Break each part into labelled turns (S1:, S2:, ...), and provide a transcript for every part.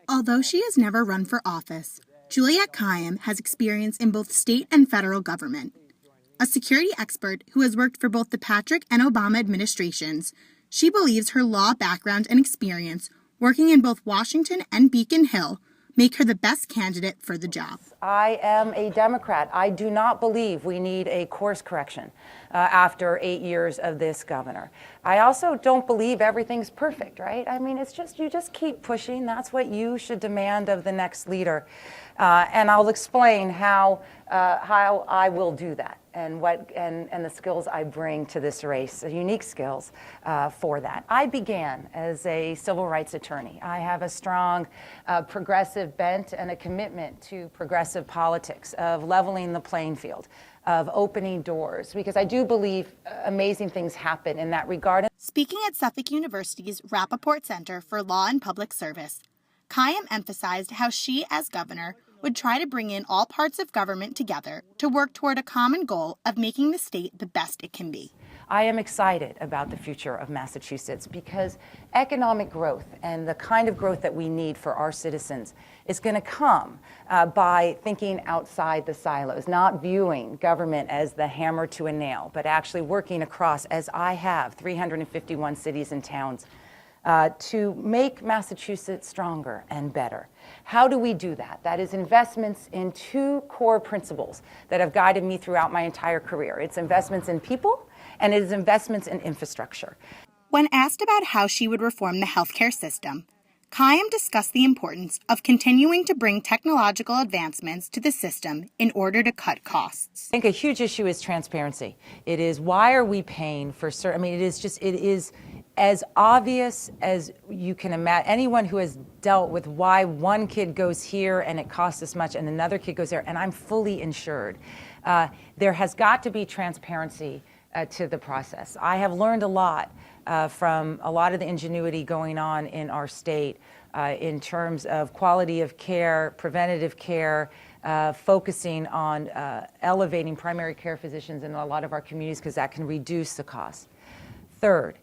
S1: Although she has never run for office, Juliette Kayyem has experience in both state and federal government. A security expert who has worked for both the Patrick and Obama administrations, she believes her law background and experience working in both Washington and Beacon Hill make her the best candidate for the job.
S2: I am a Democrat. I do not believe we need a course correction after 8 years of this governor. I also don't believe everything's perfect, right? I mean, it's just, you just keep pushing. That's what you should demand of the next leader. And I'll explain how I will do that and the skills I bring to this race, unique skills for that. I began as a civil rights attorney. I have a strong progressive bent and a commitment to progressive politics, of leveling the playing field, of opening doors, because I do believe amazing things happen in that regard.
S1: Speaking at Suffolk University's Rappaport Center for Law and Public Service, Kayyem emphasized how she, as governor, would try to bring in all parts of government together to work toward a common goal of making the state the best it can be.
S2: I am excited about the future of Massachusetts because economic growth and the kind of growth that we need for our citizens is going to come by thinking outside the silos, not viewing government as the hammer to a nail, but actually working across, as I have, 351 cities and towns to make Massachusetts stronger and better. How do we do that? That is investments in two core principles that have guided me throughout my entire career. It's investments in people, and it is investments in infrastructure.
S1: When asked about how she would reform the healthcare system, Kayyem discussed the importance of continuing to bring technological advancements to the system in order to cut costs.
S2: I think a huge issue is transparency. It is, why are we paying for certain, I mean, it is as obvious as you can imagine. Anyone who has dealt with why one kid goes here and it costs this much and another kid goes there and I'm fully insured. There has got to be transparency to the process. I have learned a lot from a lot of the ingenuity going on in our state in terms of quality of care, preventative care, focusing on elevating primary care physicians in a lot of our communities because that can reduce the cost. Third,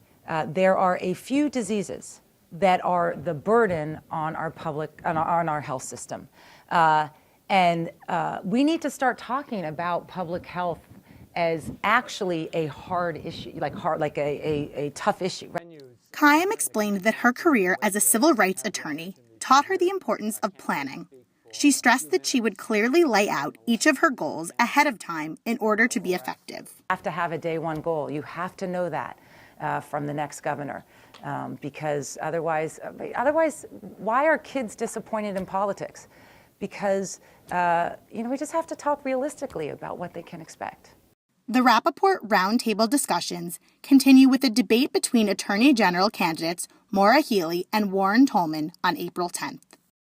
S2: there are a few diseases that are the burden on our on our health system. And we need to start talking about public health as actually a hard issue, like a tough issue.
S1: Kayyem explained that her career as a civil rights attorney taught her the importance of planning. She stressed that she would clearly lay out each of her goals ahead of time in order to be effective.
S2: You have to have a day one goal. You have to know that from the next governor, because otherwise, why are kids disappointed in politics? Because we just have to talk realistically about what they can expect.
S1: The Rappaport Roundtable discussions continue with a debate between Attorney General candidates Maura Healey and Warren Tolman on April 10th.